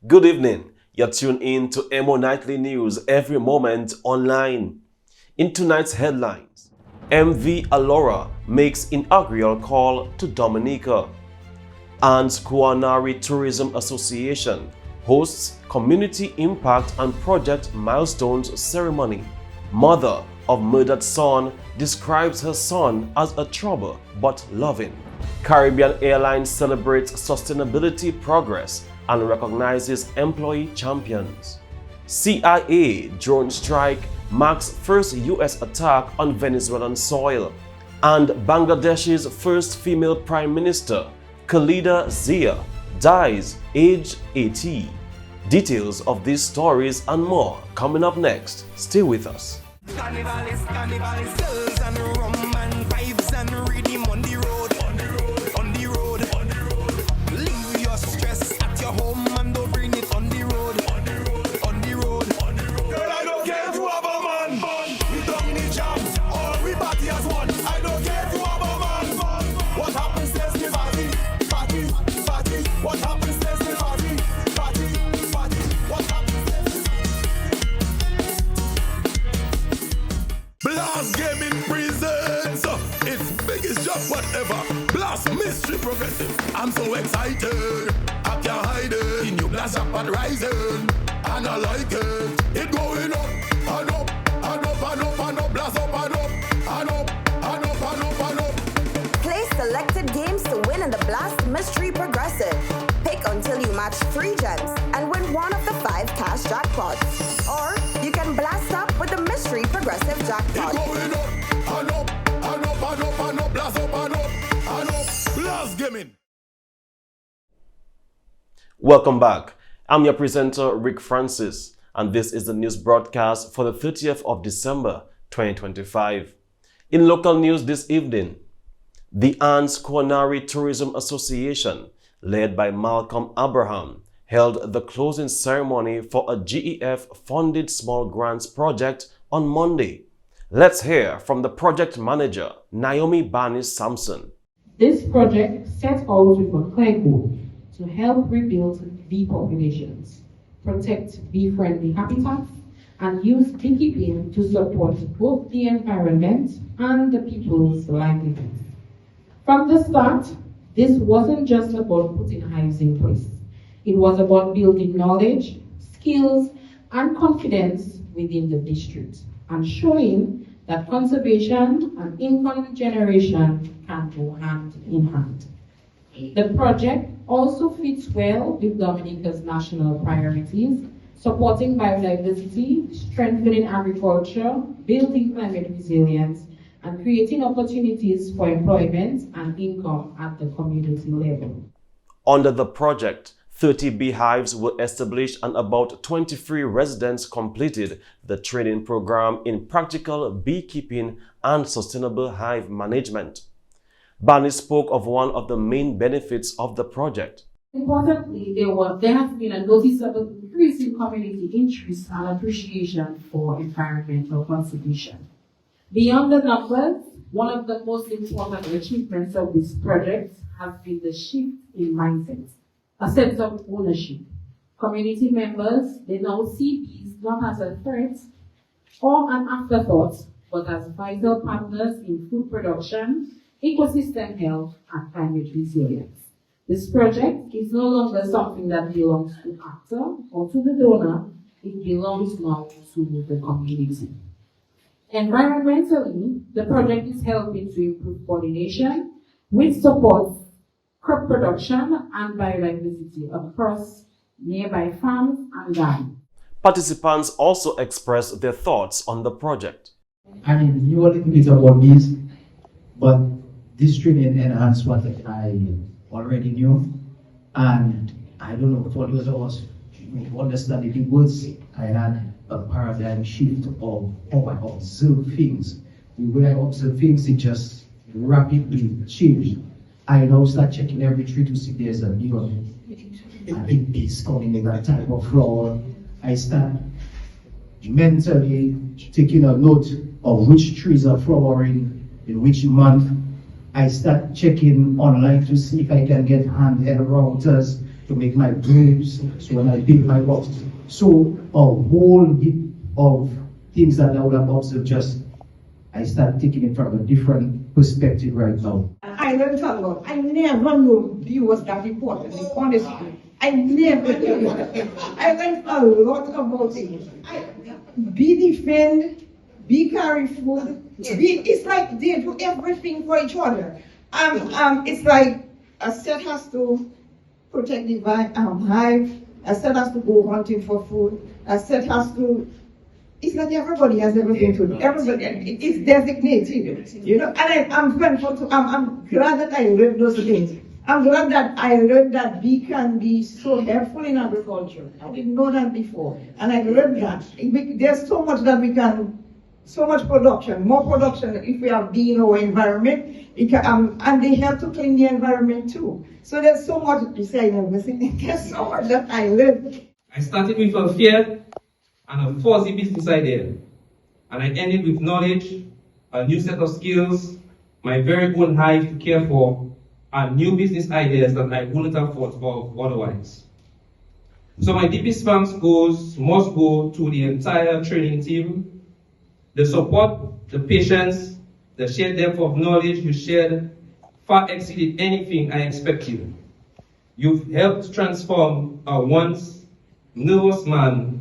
Good evening. You're tuned in to Emo Nightly News every moment online. In tonight's headlines, MV Alora makes inaugural call to Dominica. And Culinary Tourism Association hosts Community Impact and Project Milestones Ceremony. Mother of murdered son describes her son as a trouble but loving. Caribbean Airlines celebrates sustainability progress and recognizes employee champions. CIA drone strike marks first US attack on Venezuelan soil. And Bangladesh's first female prime minister, Khalida Zia, dies aged 80. Details of these stories and more coming up next. Stay with us. Carnivalist, girls and rum and vibes and rhythm on the road, on the road, on the road, on the road. Leave your stress at your home and don't bring it on the road, on the road, on the road, on the road. Girl, I don't care if you have a man, we don't need jams, or we party as one. I don't care if you have a man, what happens stays me party, party, party. What happens stays me party, party, party. What happens stays me Blast Gaming presents its biggest job ever. Blast Mystery Progressive. I'm so excited, I can't hide it. The new Blast Jackpot rising, and I like it. It going up and up and up and up and up. Blast up and up and up and up and up and up. Play selected games to win in the Blast Mystery Progressive. Pick until you match 3 gems and win one of the 5 cash jackpots. Or you can blast up with the Mystery Progressive jackpot. It going up and up and up and up and up. Blast up and up and up. Blast Gaming. Welcome back. I'm your presenter, Rick Francis, and this is the news broadcast for the 30th of December, 2025. In local news this evening, the Anne's Culinary Tourism Association, led by Malcolm Abraham, held the closing ceremony for a GEF-funded small grants project on Monday. Let's hear from the project manager, Naomi Barnes Sampson. This project set out with a clear goal to help rebuild bee populations, protect bee-friendly habitats, and use beekeeping to support both the environment and the people's livelihoods. From the start, this wasn't just about putting hives in place. It was about building knowledge, skills, and confidence within the district, and showing that conservation and income generation can go hand in hand. The project also fits well with Dominica's national priorities, supporting biodiversity, strengthening agriculture, building climate resilience, and creating opportunities for employment and income at the community level. Under the project, 30 beehives were established and about 23 residents completed the training program in practical beekeeping and sustainable hive management. Barney spoke of one of the main benefits of the project. Importantly, there has been a noticeable increase in community interest and appreciation for environmental conservation. Beyond the numbers, one of the most important achievements of this project has been the shift in mindset, a sense of ownership. Community members, they now see bees not as a threat or an afterthought, but as vital partners in food production, ecosystem health, and climate resilience. This project is no longer something that belongs to the actor or to the donor, it belongs now to the community. Environmentally, the project is helping to improve pollination, which supports crop production and biodiversity across nearby farms and gardens. Participants also expressed their thoughts on the project. I knew a little bit about this, but this training enhanced what I already knew. And I don't know, for those of us who understand the words, I had a paradigm shift of how I observe things. The way I observe things, it just rapidly changed. I now start checking every 3 to 6 days a big piece coming in that type of flower. I start mentally taking a note of which trees are flowering in which month. I start checking online to see if I can get handheld routers to make my brooms, so when I build my box. So a whole heap of things that I would have observed, just I start taking it from a different perspective right now. I learned a lot. I never knew view was that important, honestly. I never knew. I learned a lot about it. Be defend, be carry food. It's like they do everything for each other. It's like a set has to protect the hive. A set has to go hunting for food. A set has to. It's like everybody has everything to do. Everybody, it's designated, you know. And I'm grateful to. I'm glad that I learned those things. I'm glad that I learned that we can be so helpful in agriculture. I didn't know that before, and I learned that there's so much that we can, so much production, more production if we have bee in our environment. And they help to clean the environment too. So there's so much to say. There's so much that I learned. I started with a fear and a fuzzy business idea, and I ended with knowledge, a new set of skills, my very own hive to care for, and new business ideas that I wouldn't have thought of otherwise. So my deepest thanks must go to the entire training team. The support, the patience, the shared depth of knowledge you shared far exceeded anything I expected. You've helped transform a once nervous man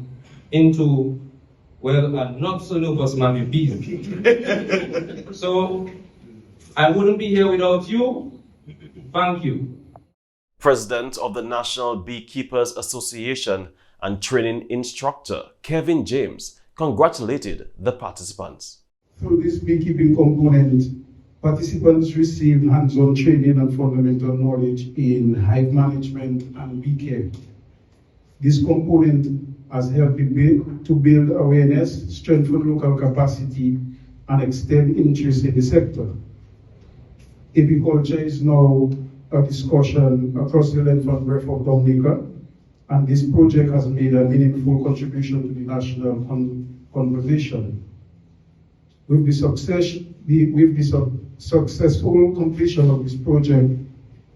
into, well, a not so nervous man with bees. So I wouldn't be here without you. Thank you. President of the National Beekeepers Association and training instructor Kevin James congratulated the participants. Through this beekeeping component, participants receive hands-on training and fundamental knowledge in hive management and bee care. This component has helped to build awareness, strengthen local capacity, and extend interest in the sector. Apiculture is now a discussion across the length and breadth of Dominica, and this project has made a meaningful contribution to the national conversation. With the successful completion of this project,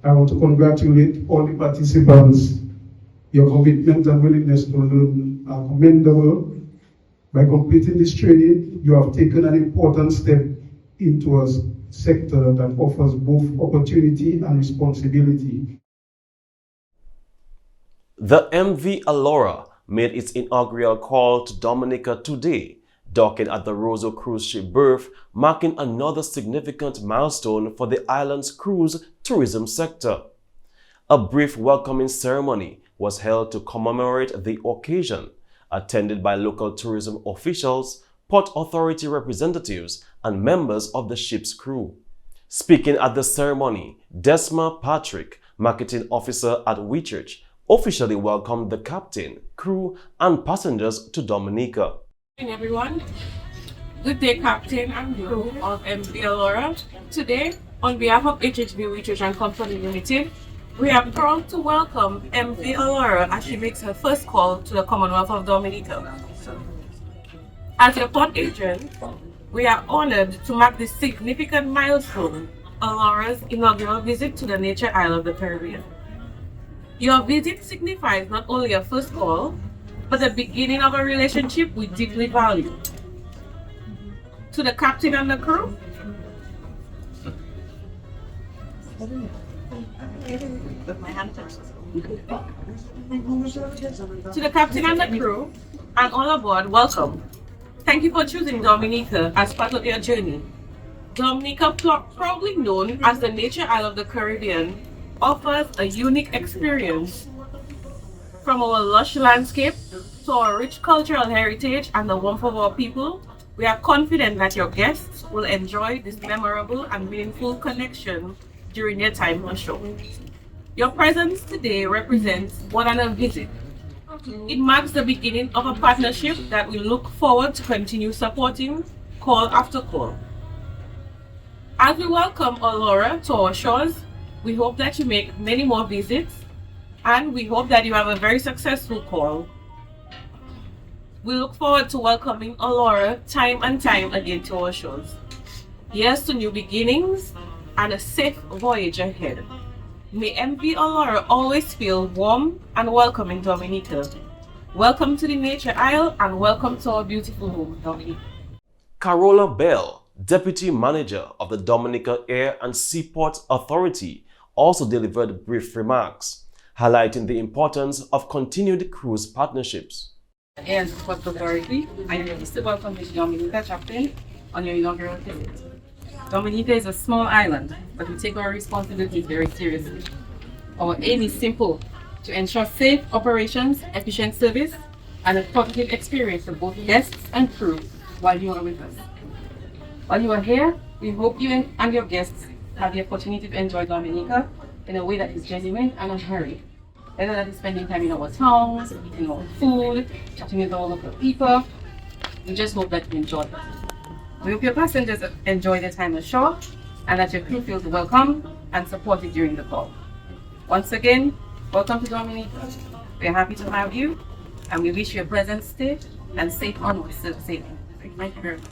I want to congratulate all the participants. Your commitment and willingness to learn are commendable. By completing this training, you have taken an important step into a sector that offers both opportunity and responsibility. The MV Allura made its inaugural call to Dominica today, docking at the Roseau cruise ship berth, marking another significant milestone for the island's cruise tourism sector. A brief welcoming ceremony was held to commemorate the occasion, attended by local tourism officials, Port Authority representatives, and members of the ship's crew. Speaking at the ceremony, Desma Patrick, marketing officer at WeChurch, officially welcomed the captain, crew, and passengers to Dominica. Good morning, everyone. Good day, Captain and crew of MV Allura. Today, on behalf of HHB WeChurch and Company Limited, we are proud to welcome MV Allura as she makes her first call to the Commonwealth of Dominica. As your port agent, we are honored to mark this significant milestone, Allura's inaugural visit to the Nature Isle of the Caribbean. Your visit signifies not only a first call, but the beginning of a relationship we deeply value. To the captain and the crew, and all aboard, welcome. Thank you for choosing Dominica as part of your journey. Dominica, proudly known as the Nature Isle of the Caribbean, offers a unique experience. From our lush landscape to our rich cultural heritage and the warmth of our people, we are confident that your guests will enjoy this memorable and meaningful connection during their time on shore. Your presence today represents more than a visit. It marks the beginning of a partnership that we look forward to continue supporting call after call. As we welcome Allura to our shores, we hope that you make many more visits, and we hope that you have a very successful call. We look forward to welcoming Allura time and time again to our shores. Here's to new beginnings and a safe voyage ahead. May MV Allura always feel warm and welcome in Dominica. Welcome to the Nature Isle and welcome to our beautiful home, Dominica. Carola Bell, Deputy Manager of the Dominica Air and Seaport Authority, also delivered brief remarks, highlighting the importance of continued cruise partnerships. Air and Seaport Authority, I am pleased to welcome the Dominica Chaplain on your inaugural visit. Dominica is a small island, but we take our responsibilities very seriously. Our aim is simple: to ensure safe operations, efficient service, and a positive experience for both guests and crew while you are with us. While you are here, we hope you and your guests have the opportunity to enjoy Dominica in a way that is genuine and unhurried. Whether that is spending time in our towns, eating our food, chatting with all local people, we just hope that you enjoy it. We hope your passengers enjoy their time ashore and that your crew feels welcome and supported during the call. Once again, welcome to Dominica. We are happy to have you and we wish you a pleasant stay and safe onwards to safety. Thank you very much.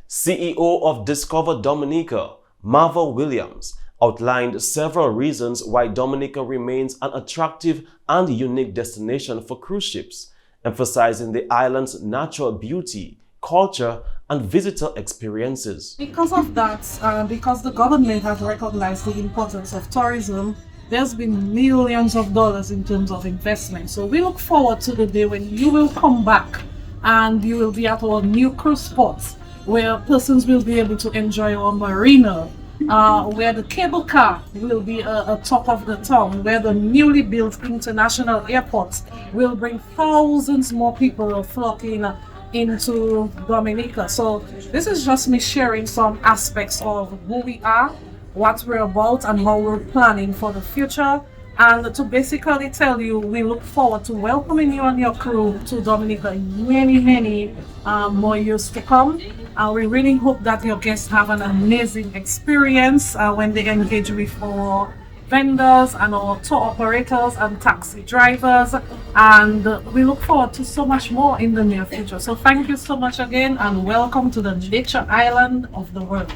CEO of Discover Dominica, Marva Williams, outlined several reasons why Dominica remains an attractive and unique destination for cruise ships, emphasizing the island's natural beauty, culture, and visitor experiences. Because of that, because the government has recognized the importance of tourism, there's been millions of dollars in terms of investment. So we look forward to the day when you will come back and you will be at our new cruise spots where persons will be able to enjoy our marina, where the cable car will be a top of the town, where the newly built international airport will bring thousands more people flocking into Dominica. So this is just me sharing some aspects of who we are, what we're about, and how we're planning for the future. And to basically tell you, we look forward to welcoming you and your crew to Dominica in many more years to come. We really hope that your guests have an amazing experience when they engage with our vendors and our tour operators and taxi drivers, and we look forward to so much more in the near future. So thank you so much again and welcome to the Nature Island of the world.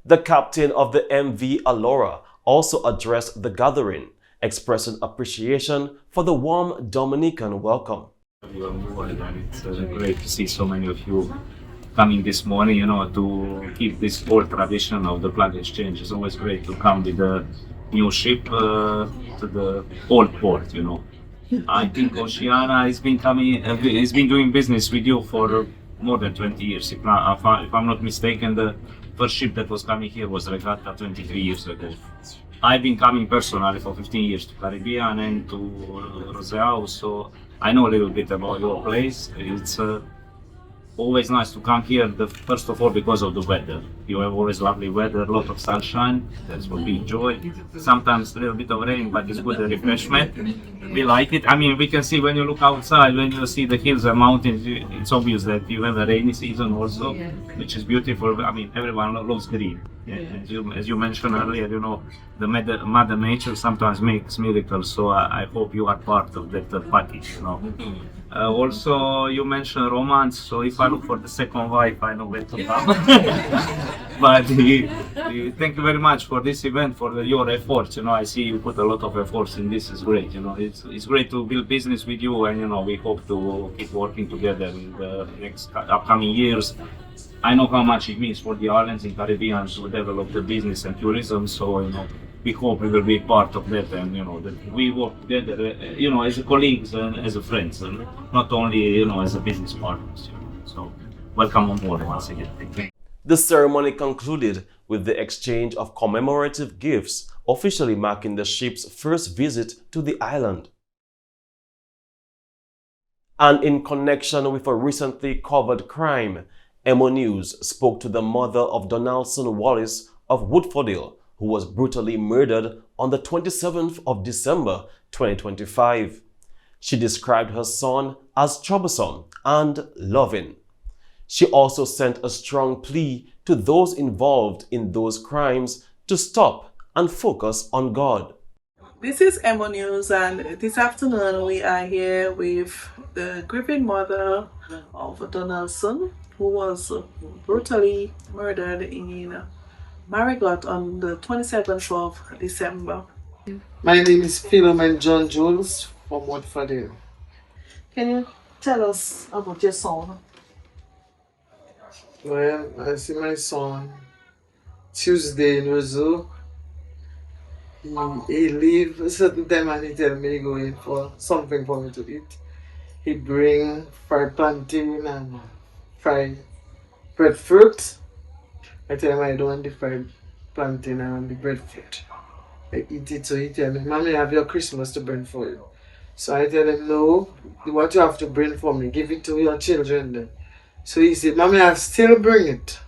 The captain of the MV Allura also addressed the gathering, expressing appreciation for the warm Dominican welcome. It's great to see so many of you coming this morning, to keep this old tradition of the flag exchange. It's always great to come with a new ship to the old port, I think Oceana has been doing business with you for more than 20 years. If I'm not mistaken, the first ship that was coming here was Regatta 23 years ago. I've been coming personally for 15 years to Caribbean and to Roseau, so I know a little bit about your place. It's always nice to come here, first of all because of the weather. You have always lovely weather, a lot of sunshine, that's what we enjoy. Sometimes a little bit of rain, but it's good refreshment. We like it. I mean, we can see when you look outside, when you see the hills and mountains, it's obvious that you have a rainy season also, which is beautiful. I mean, everyone loves green. As you mentioned earlier, the Mother Nature sometimes makes miracles, so I hope you are part of that package, Also, you mentioned romance, so if I look for the second wife, I know where to come. But thank you very much for this event, for your efforts. I see you put a lot of efforts in this. It's great. It's great to build business with you, and we hope to keep working together in the next upcoming years. I know how much it means for the islands in Caribbean to develop the business and tourism. So we hope we will be part of that, and that we work together, as colleagues and as friends, and not only as a business partners. So welcome on board once again. Thank you. The ceremony concluded with the exchange of commemorative gifts, officially marking the ship's first visit to the island. And in connection with a recently covered crime, EmoNews spoke to the mother of Donaldson Wallace of Woodfordale, who was brutally murdered on the 27th of December 2025. She described her son as troublesome and loving. She also sent a strong plea to those involved in those crimes to stop and focus on God. This is EmoNews, and this afternoon we are here with the grieving mother of Donaldson, who was brutally murdered in Marigot on the 27th of December. My name is Philomen John Jules from Watford. Can you tell us about your son? Well, I see my son Tuesday in Rizzo. He leave a certain time and he tell me he going for something for me to eat. He bring fried plantain and fried breadfruit. I tell him I don't want the fried plantain, I want the breadfruit. I eat it, so he tell me, Mommy, I have your Christmas to bring for you. So I tell him, no, what you have to bring for me, give it to your children then. So he said, Mommy, I'll still bring it.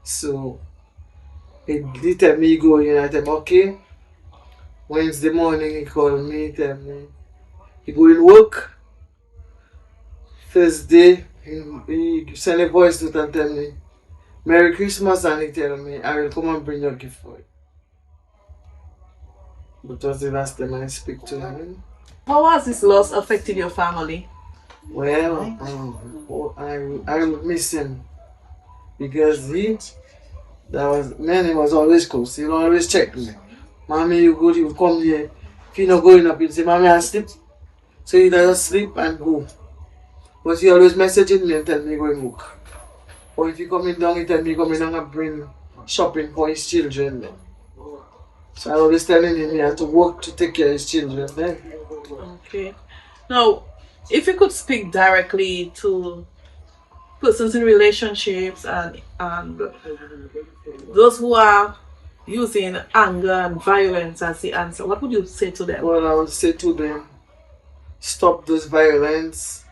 So he tell me he go in, I tell him, okay. Wednesday morning he called me, tell me he go in work. Thursday he send a voice note and tell me, Merry Christmas, and he tell me, I will come and bring your gift for you. But was the last time I speak to him. How has this loss affected your family? Well, I miss him because he was always close. He always check me. Mommy, you good? You come here. If you not going up, you say, Mommy, I sleep. So he does sleep and go. But he always messaging me and tell me go and work. Or if he coming down, he tell me coming down and bring shopping for his children. Then. So I always telling him he has to work to take care of his children. Then. Okay. Now, if you could speak directly to persons in relationships and those who are using anger and violence as the answer, what would you say to them? Well, I would say to them, stop this violence.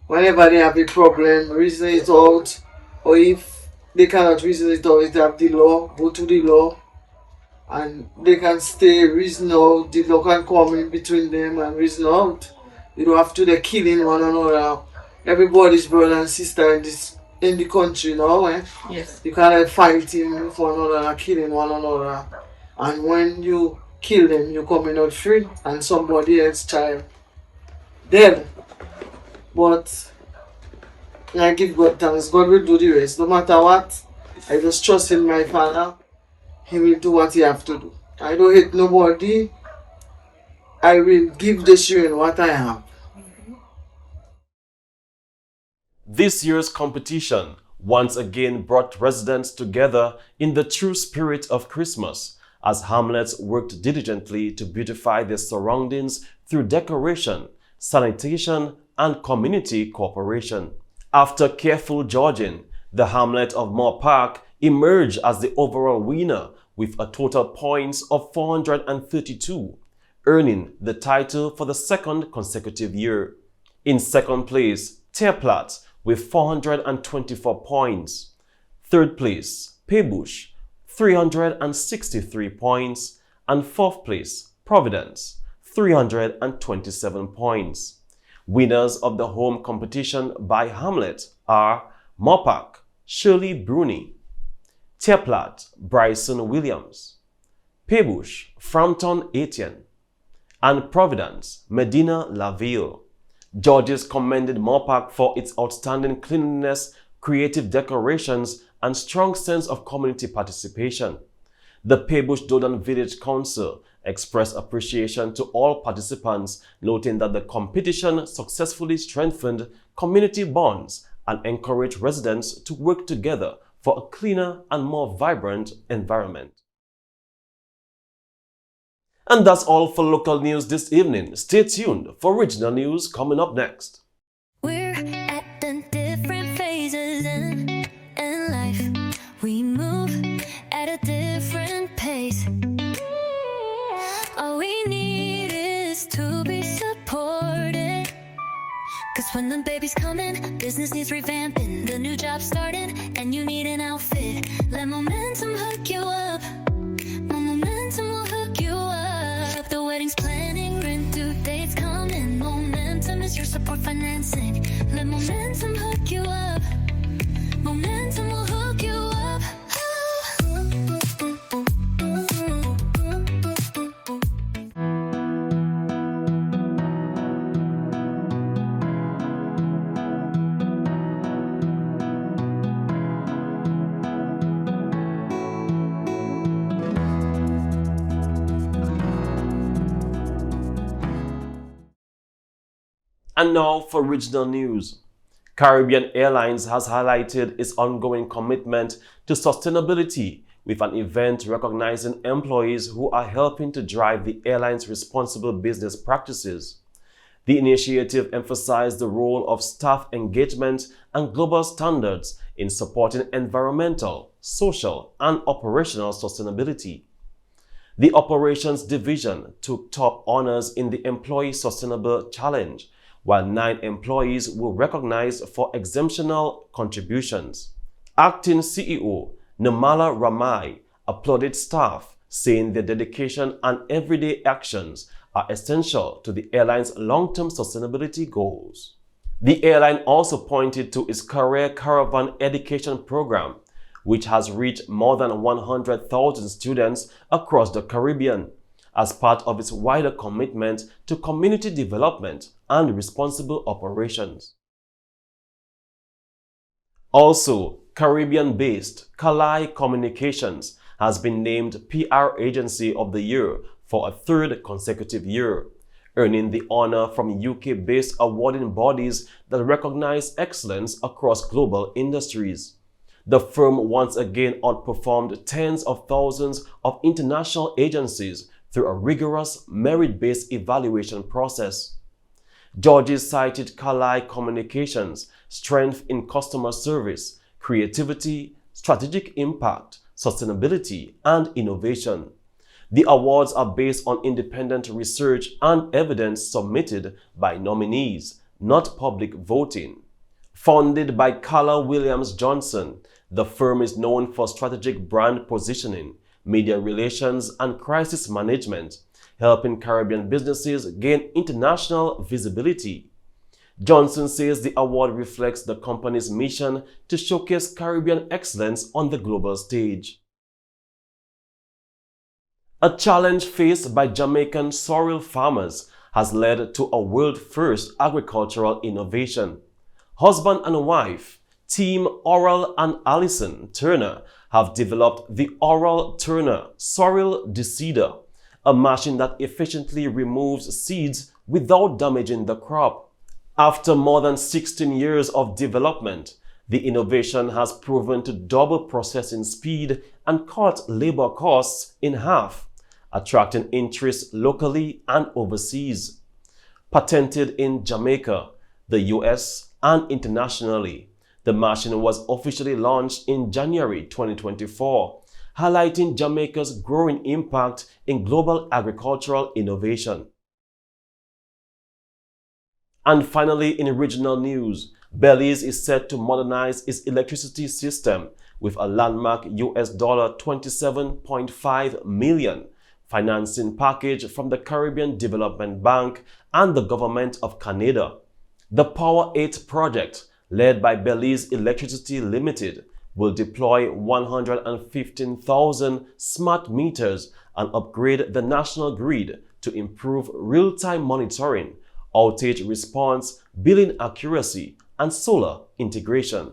Whenever they have a problem, reason it out. Or if they cannot reason it out, they have the law, go to the law. And they can stay reason out. The law can come in between them and reason out. You don't have to be killing one another. Everybody's brother and sister in the country now, eh? Yes. You can't fighting with one another, killing one another. And when you kill them, you're coming out free and somebody else's child dead. But I give God thanks. God will do the rest. No matter what, I just trust in my Father. He will do what he have to do. I don't hate nobody. I will give the children what I have. This year's competition once again brought residents together in the true spirit of Christmas as hamlets worked diligently to beautify their surroundings through decoration, sanitation, and community cooperation. After careful judging, the hamlet of Moore Park emerged as the overall winner with a total points of 432, earning the title for the second consecutive year. In second place, Terplat with 424 points. Third place, Paybush, 363 points. And fourth place, Providence, 327 points. Winners of the home competition by hamlet are Mopak, Shirley Bruni, Terplat, Bryson Williams, Paybush, Frampton Etienne, and Providence, Medina Laville. Judges commended Mopak for its outstanding cleanliness, creative decorations, and strong sense of community participation. The Paybush Dodan Village Council expressed appreciation to all participants, noting that the competition successfully strengthened community bonds and encouraged residents to work together for a cleaner and more vibrant environment. And that's all for local news this evening. Stay tuned for regional news coming up next. We're at the different phases in life. We move at a different pace. All we need is to be supported. Cause when the baby's coming, business needs revamping. The new job's starting, and you need an outfit. Let momentum hook you up. Momentum will hook you up. The wedding's planning, rent due dates coming. Momentum is your support financing. Let momentum hook you up. Momentum will hook you up. And now for regional news. Caribbean Airlines has highlighted its ongoing commitment to sustainability with an event recognizing employees who are helping to drive the airline's responsible business practices. The initiative emphasized the role of staff engagement and global standards in supporting environmental, social, and operational sustainability. The Operations Division took top honors in the Employee Sustainable Challenge, while 9 employees were recognized for exceptional contributions. Acting CEO Namala Ramai applauded staff, saying their dedication and everyday actions are essential to the airline's long-term sustainability goals. The airline also pointed to its Career Caravan education program, which has reached more than 100,000 students across the Caribbean as part of its wider commitment to community development and responsible operations. Also, Caribbean-based Kalai Communications has been named PR Agency of the Year for a 3rd consecutive year, earning the honor from UK-based awarding bodies that recognize excellence across global industries. The firm once again outperformed tens of thousands of international agencies through a rigorous merit-based evaluation process. Judges cited Kalai Communications' strength in customer service, creativity, strategic impact, sustainability, and innovation. The awards are based on independent research and evidence submitted by nominees, not public voting. Founded by Carla Williams Johnson, the firm is known for strategic brand positioning, media relations, and crisis management, helping Caribbean businesses gain international visibility. Johnson says the award reflects the company's mission to showcase Caribbean excellence on the global stage. A challenge faced by Jamaican sorrel farmers has led to a world-first agricultural innovation. Husband and wife, Team Oral and Allison Turner, have developed the Oral Turner Sorrel Decider, a machine that efficiently removes seeds without damaging the crop. After more than 16 years of development, the innovation has proven to double processing speed and cut labor costs in half, attracting interest locally and overseas. Patented in Jamaica, the US, and internationally, the machine was officially launched in January 2024, highlighting Jamaica's growing impact in global agricultural innovation. And finally, in regional news, Belize is set to modernize its electricity system with a landmark $27.5 million financing package from the Caribbean Development Bank and the Government of Canada. The Power 8 project, led by Belize Electricity Limited, will deploy 115,000 smart meters and upgrade the national grid to improve real-time monitoring, outage response, billing accuracy, and solar integration.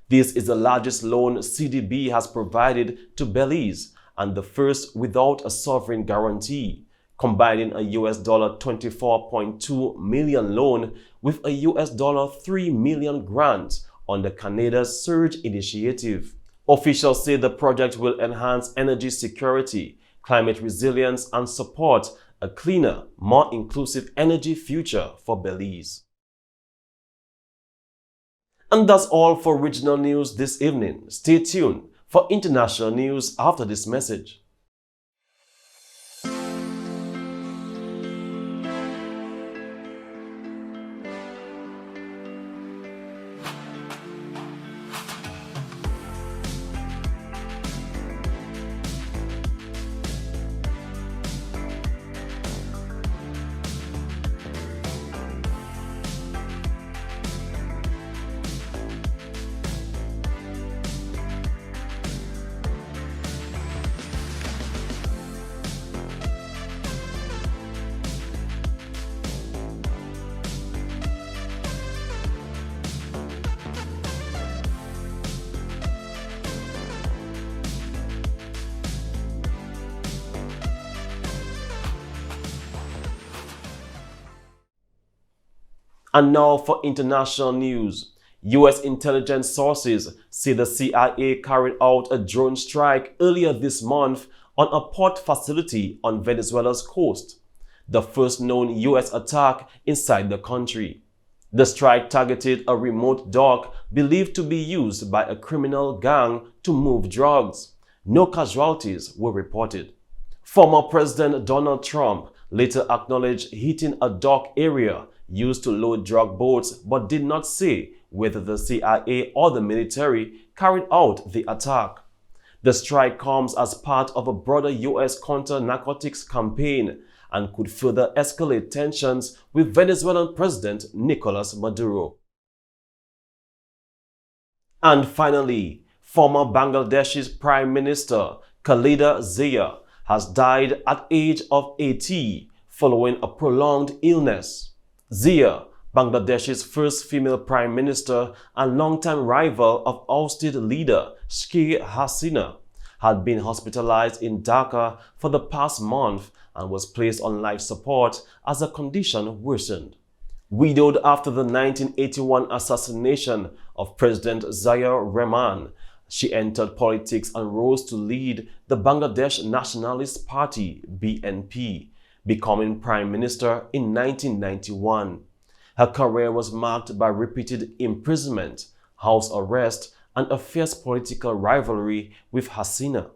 This is the largest loan CDB has provided to Belize and the first without a sovereign guarantee, combining a $24.2 million loan with a $3 million grant under Canada's Surge initiative. Officials say the project will enhance energy security, climate resilience, and support a cleaner, more inclusive energy future for Belize. And that's all for regional news this evening. Stay tuned for international news after this message. And now for international news. U.S. intelligence sources say the CIA carried out a drone strike earlier this month on a port facility on Venezuela's coast, the first known U.S. attack inside the country. The strike targeted a remote dock believed to be used by a criminal gang to move drugs. No casualties were reported. Former President Donald Trump later acknowledged hitting a dock area used to load drug boats, but did not say whether the CIA or the military carried out the attack. The strike comes as part of a broader U.S. counter-narcotics campaign and could further escalate tensions with Venezuelan President Nicolas Maduro. And finally, former Bangladesh's Prime Minister Khaleda Zia has died at age of 80 following a prolonged illness. Zia, Bangladesh's first female prime minister and longtime rival of ousted leader Sheikh Hasina, had been hospitalized in Dhaka for the past month and was placed on life support as her condition worsened. Widowed after the 1981 assassination of President Zia Rahman, she entered politics and rose to lead the Bangladesh Nationalist Party (BNP), becoming prime minister in 1991. Her career was marked by repeated imprisonment, house arrest, and a fierce political rivalry with Hasina.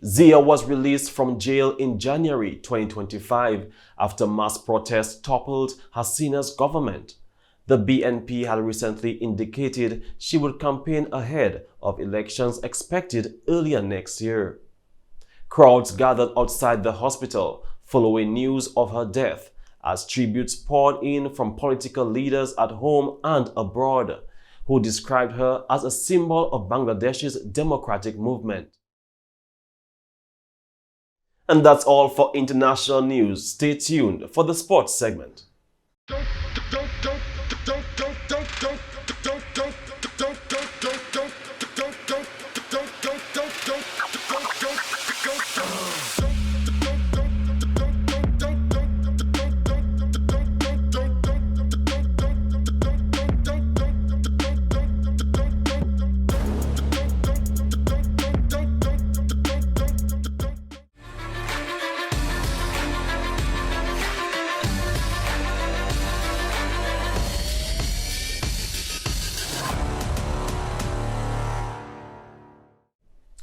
Zia was released from jail in January 2025 after mass protests toppled Hasina's government. The BNP had recently indicated she would campaign ahead of elections expected earlier next year. Crowds gathered outside the hospital following news of her death, as tributes poured in from political leaders at home and abroad, who described her as a symbol of Bangladesh's democratic movement. And that's all for international news. Stay tuned for the sports segment.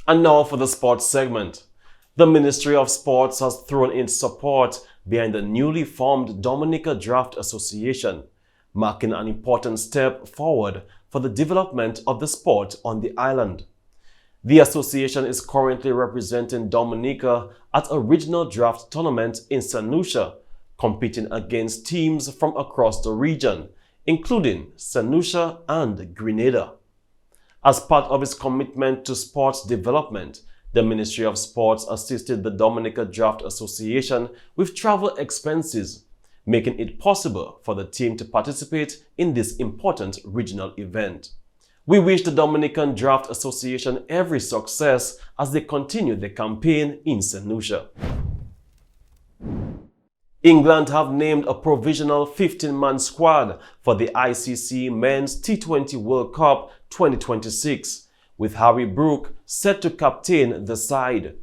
And now for the sports segment. The Ministry of Sports has thrown in support behind the newly formed Dominica Draft Association, marking an important step forward for the development of the sport on the island. The association is currently representing Dominica at a regional draft tournament in St. Lucia, competing against teams from across the region, including St. Lucia and Grenada. As part of its commitment to sports development, the Ministry of Sports assisted the Dominica Draft Association with travel expenses, making it possible for the team to participate in this important regional event. We wish the Dominican Draft Association every success as they continue the campaign in St. Lucia. England have named a provisional 15-man squad for the ICC Men's T20 World Cup 2026, with Harry Brook set to captain the side.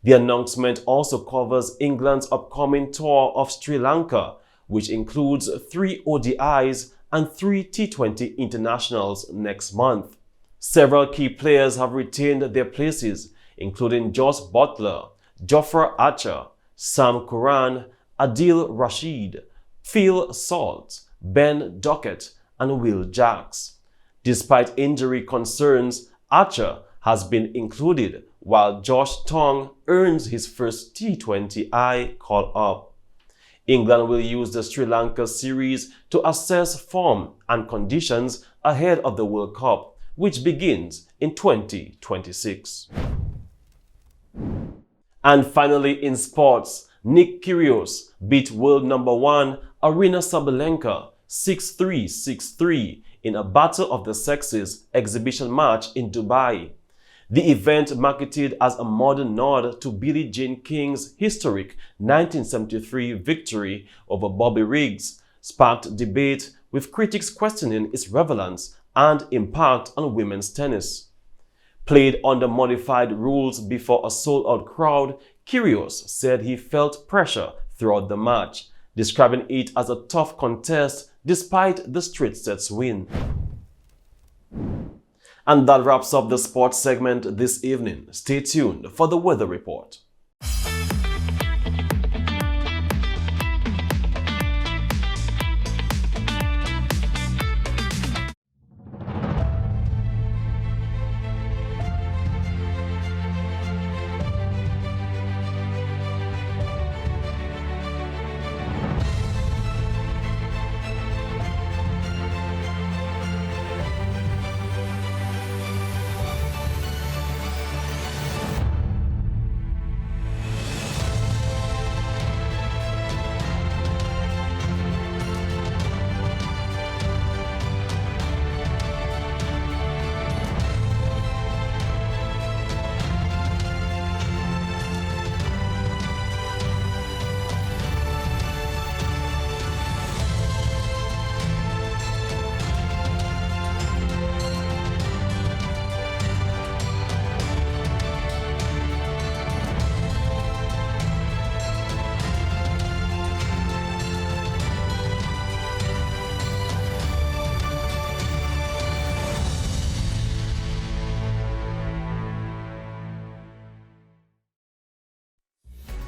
The announcement also covers England's upcoming tour of Sri Lanka, which includes 3 ODIs and 3 T20 internationals next month. Several key players have retained their places, including Josh Butler, Jofra Archer, Sam Curran, Adil Rashid, Phil Salt, Ben Duckett, and Will Jacks. Despite injury concerns, Archer has been included, while Josh Tong earns his first T20I call-up. England will use the Sri Lanka series to assess form and conditions ahead of the World Cup, which begins in 2026. And finally in sports, Nick Kyrgios beat world number 1 Aryna Sabalenka 6-3, 6-3 in a Battle of the Sexes exhibition match in Dubai. The event, marketed as a modern nod to Billie Jean King's historic 1973 victory over Bobby Riggs, sparked debate, with critics questioning its relevance and impact on women's tennis. Played under modified rules before a sold-out crowd, Kyrgios said he felt pressure throughout the match, describing it as a tough contest despite the straight sets win. And that wraps up the sports segment this evening. Stay tuned for the weather report.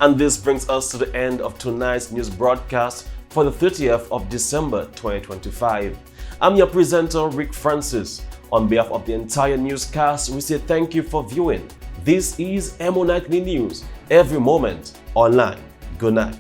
And this brings us to the end of tonight's news broadcast for the 30th of December 2025. I'm your presenter, Rick Francis. On behalf of the entire newscast, we say thank you for viewing. This is EmoNightly News, every moment online. Good night.